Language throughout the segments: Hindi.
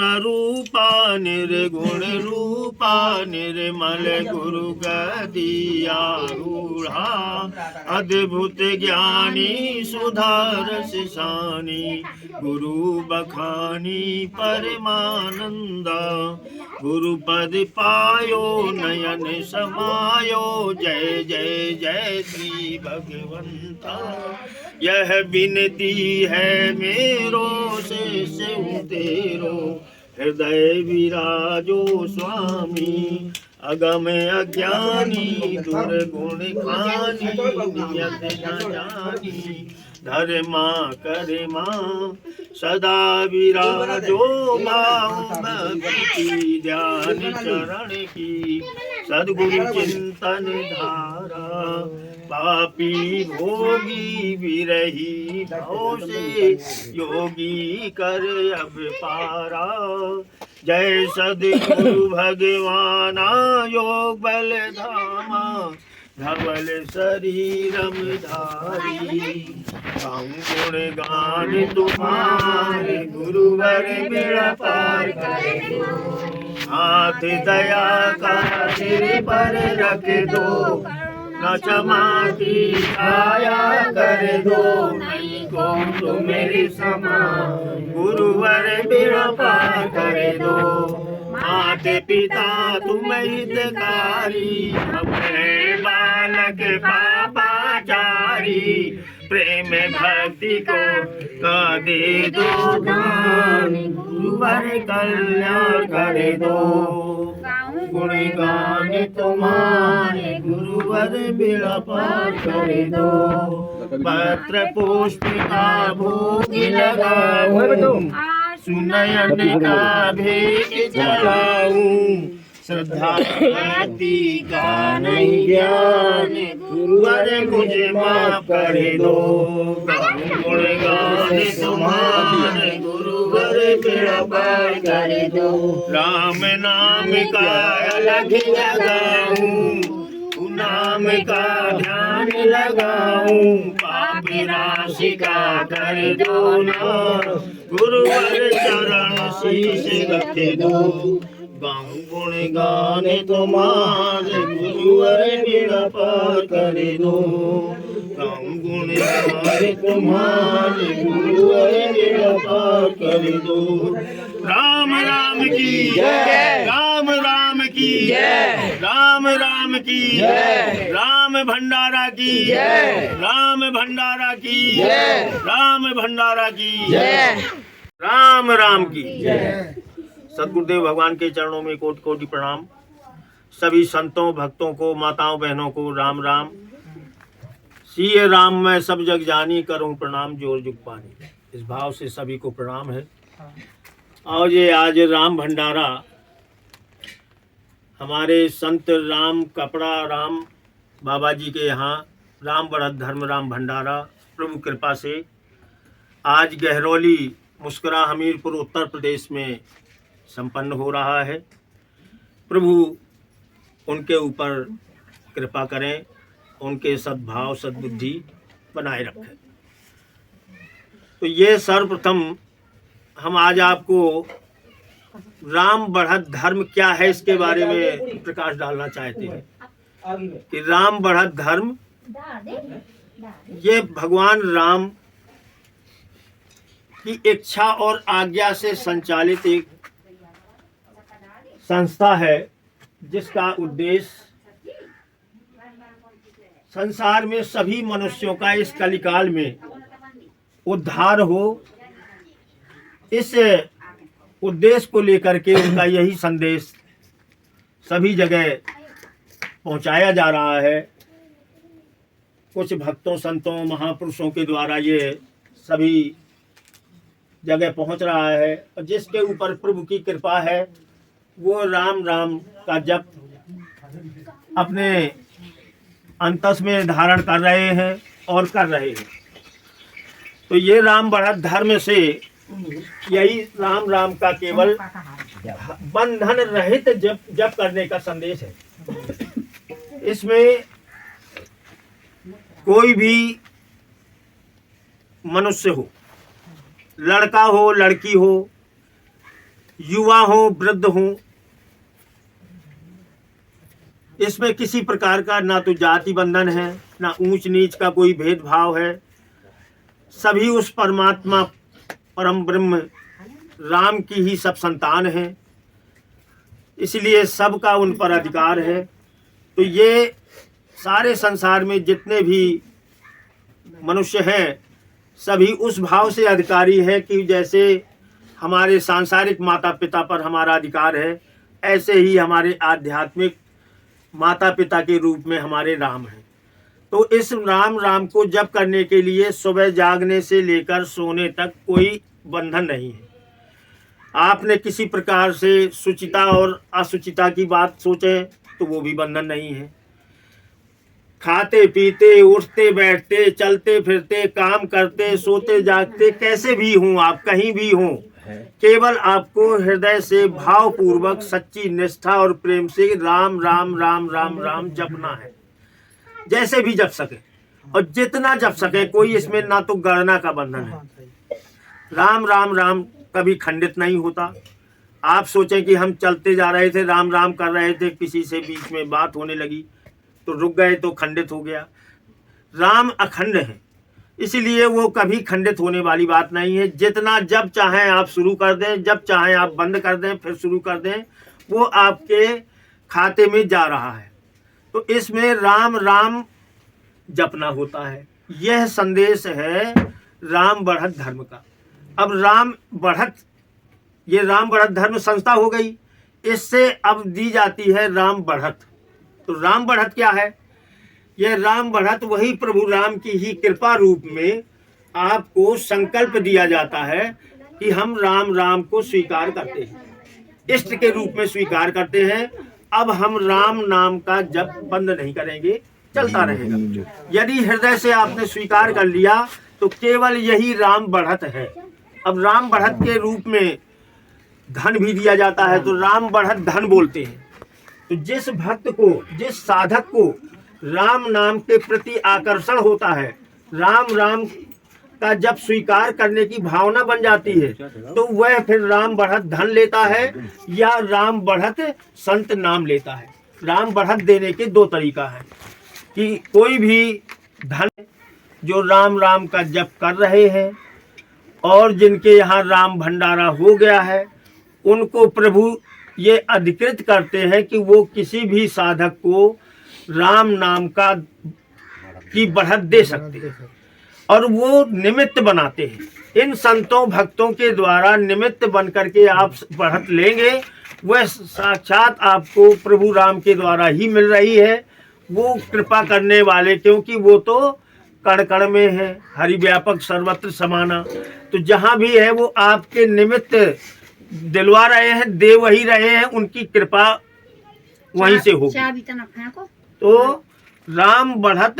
रूपा निर्गुण रूपा निर्मल गुरु गदियारूढ़ा अद्भुत ज्ञानी सुधारस सानी गुरु बखानी परमानंदा गुरु पद पायो नयन समायो जय जय जय श्री भगवंता यह विनती है मेरो शिष्य तेरो हृदय विराजो स्वामी अगम अज्ञानी दुर्गुण खानी नियत न जानी धर्मा करमा सदा विराजो भक्ति ध्यान चरण की सद्गुरु चिंतन धारा पापी भोगी विरही भव से योगी कर अब पारा जय सद्गुरु भगवाना योग बल धामा धवल शरीरम धारी गाऊं गुण गान तुम्हारे गुरुवर बेड़ा पार करे हाथ दया का सिर पर रख दो न क्षमा की छाया कर दो नहीं को तो मेरे समा गुरुवर बेड़ा पार कर दो माते पिता तुम हितकारी अपने बालक पापाचारी प्रेम भक्ति को का दे दो दान गुरुवर कल्याण करे दो गुण गान तुम्हारे गुरुवर बेड़ा पार करे दो पत्र पुष्प का भोग लगाऊं सुनयन का भेद चलाऊं श्रद्धा भक्ति का नहीं ज्ञान गुरुवर मुझे माफ करे दो गुण गान तुम्हारे गुरुवर बेड़ा पार करे दो राम नाम का अलग लगाऊं नाम का ध्यान लगाऊं पाप राशि का कर दो ना गुरुवर चरण शीश रख दो गाऊं गुण गाने तुम्हारे गुरुवर बेड़ा पार करे दो गाऊं गुण गाने तुम्हारे गुरुवर बेड़ा पार करे दो राम राम की जय राम राम की जय राम राम की जय राम भंडारा की जय राम भंडारा की जय राम भंडारा की जय राम राम की जय सद्गुरुदेव भगवान के चरणों में कोटि कोटि प्रणाम सभी संतों भक्तों को माताओं बहनों को राम राम सिए राम मैं सब जग जानी करूं प्रणाम जोर जुग पानी इस भाव से सभी को प्रणाम है और ये आज राम भंडारा हमारे संत राम कपड़ा राम बाबा जी के यहाँ राम बढ़त धर्म राम भंडारा प्रभु कृपा से आज गहरौली मुस्कुरा हमीरपुर उत्तर प्रदेश में संपन्न हो रहा है। प्रभु उनके ऊपर कृपा करें, उनके सद्भाव सद्बुद्धि बनाए रखें। तो ये सर्वप्रथम हम आज आपको राम बढ़त धर्म क्या है इसके बारे में प्रकाश डालना चाहते हैं कि राम बढ़त धर्म ये भगवान राम की इच्छा और आज्ञा से संचालित एक संस्था है जिसका उद्देश्य संसार में सभी मनुष्यों का इस कलिकाल में उद्धार हो। इस उद्देश्य को लेकर के उनका यही संदेश सभी जगह पहुंचाया जा रहा है। कुछ भक्तों संतों महापुरुषों के द्वारा ये सभी जगह पहुंच रहा है और जिसके ऊपर प्रभु की कृपा है वो राम राम का जप अपने अंतस में धारण कर रहे हैं और कर रहे हैं। तो ये राम बढ़त धर्म से यही राम राम का केवल बंधन रहित जप करने का संदेश है। इसमें कोई भी मनुष्य हो, लड़का हो लड़की हो, युवा हो वृद्ध हो, इसमें किसी प्रकार का ना तो जाति बंधन है, ना ऊंच नीच का कोई भेदभाव है। सभी उस परमात्मा परम ब्रह्म राम की ही सब संतान है, इसलिए सबका उन पर अधिकार है। तो ये सारे संसार में जितने भी मनुष्य हैं सभी उस भाव से अधिकारी है कि जैसे हमारे सांसारिक माता पिता पर हमारा अधिकार है, ऐसे ही हमारे आध्यात्मिक माता पिता के रूप में हमारे राम हैं। तो इस राम को जप करने के लिए सुबह जागने से लेकर सोने तक कोई बंधन नहीं है। आपने किसी प्रकार से सुचिता और असुचिता की बात सोचे तो वो भी बंधन नहीं है। खाते पीते उठते बैठते चलते फिरते काम करते सोते जागते कैसे भी हों, आप कहीं भी हों, केवल आपको हृदय से भावपूर्वक सच्ची निष्ठा और प्रेम से राम राम राम राम राम जपना है, जैसे भी जप सके और जितना जप सके। कोई इसमें ना तो गणना का बंधन है। राम राम राम कभी खंडित नहीं होता। आप सोचें कि हम चलते जा रहे थे, राम राम कर रहे थे, किसी से बीच में बात होने लगी तो रुक गए तो खंडित हो गया। राम अखंड है, इसलिए वो कभी खंडित होने वाली बात नहीं है। जितना जब चाहें आप शुरू कर दें, जब चाहें आप बंद कर दें, फिर शुरू कर दें, वो आपके खाते में जा रहा है। तो इसमें राम राम जपना होता है। यह संदेश है राम बढ़त धर्म का। अब राम बढ़त, ये राम बढ़त धर्म संस्था हो गई, इससे अब दी जाती है राम बढ़त। तो राम बढ़त क्या है? यह राम बढ़त वही प्रभु राम की ही कृपा रूप में आपको संकल्प दिया जाता है कि हम राम राम को स्वीकार करते हैं, इष्ट के रूप में स्वीकार करते हैं। अब हम राम नाम का जप बंद नहीं करेंगे, चलता रहेगा। यदि हृदय से आपने स्वीकार कर लिया तो केवल यही राम बढ़त है। अब राम बढ़त के रूप में धन भी दिया जाता है, तो राम बढ़त धन बोलते हैं। तो जिस भक्त को, जिस साधक को राम नाम के प्रति आकर्षण होता है, राम राम का जब स्वीकार करने की भावना बन जाती है, तो वह फिर राम बढ़त धन लेता है या राम बढ़त संत नाम लेता है। राम बढ़त देने के दो तरीका है कि कोई भी धन जो राम राम का जप कर रहे हैं और जिनके यहाँ राम भंडारा हो गया है, उनको प्रभु ये अधिकृत करते हैं कि वो किसी भी साधक को राम नाम का की बढ़त दे सकते हैं और वो निमित्त बनाते हैं। इन संतों भक्तों के द्वारा निमित्त बन करके आप बढ़त लेंगे, वह साक्षात आपको प्रभु राम के द्वारा ही मिल रही है। वो कृपा करने वाले, क्योंकि वो तो कण कण में है, हरि व्यापक सर्वत्र समाना। तो जहाँ भी है वो आपके निमित्त दिलवा रहे हैं, दे वही रहे हैं, उनकी कृपा वहीं से होगी। तो राम बढ़त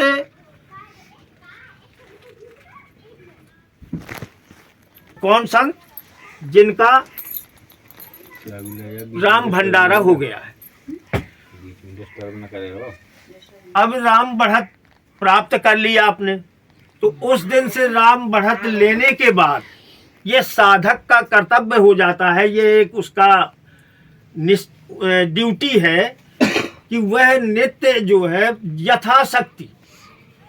कौन संत? जिनका राम भंडारा हो गया है। अब राम बढ़त प्राप्त कर लिया आपने, तो उस दिन से राम बढ़त लेने के बाद ये साधक का कर्तव्य हो जाता है, ये एक उसका ड्यूटी है कि वह नित्य जो है यथाशक्ति,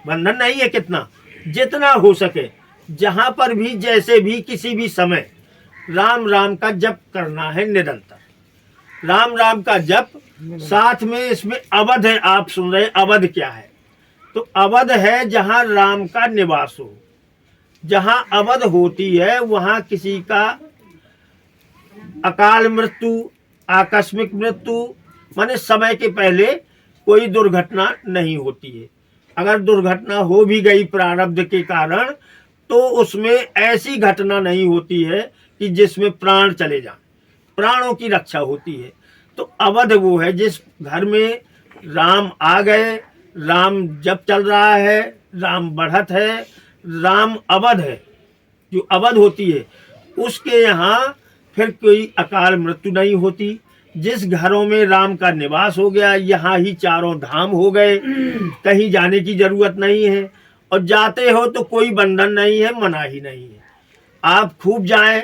बंधन नहीं है, कितना जितना हो सके, जहाँ पर भी जैसे भी किसी भी समय राम राम का जप करना है निरंतर। राम राम का जप, साथ में इसमें अवध है। आप सुन रहे अवध क्या है? तो अवध है जहाँ राम का निवास हो। जहाँ अवध होती है वहाँ किसी का अकाल मृत्यु, आकस्मिक मृत्यु, माने समय के पहले कोई दुर्घटना नहीं होती है। अगर दुर्घटना हो भी गई प्रारब्ध के कारण, तो उसमें ऐसी घटना नहीं होती है कि जिसमें प्राण चले जाएं, प्राणों की रक्षा होती है। तो अवध वो है जिस घर में राम आ गए, राम जब चल रहा है, राम बढ़त है, राम अवध है, जो अवध होती है उसके यहाँ फिर कोई अकाल मृत्यु नहीं होती। जिस घरों में राम का निवास हो गया, यहाँ ही चारों धाम हो गए, कहीं जाने की जरूरत नहीं है, और जाते हो तो कोई बंधन नहीं है, मना ही नहीं है। आप खूब जाएं,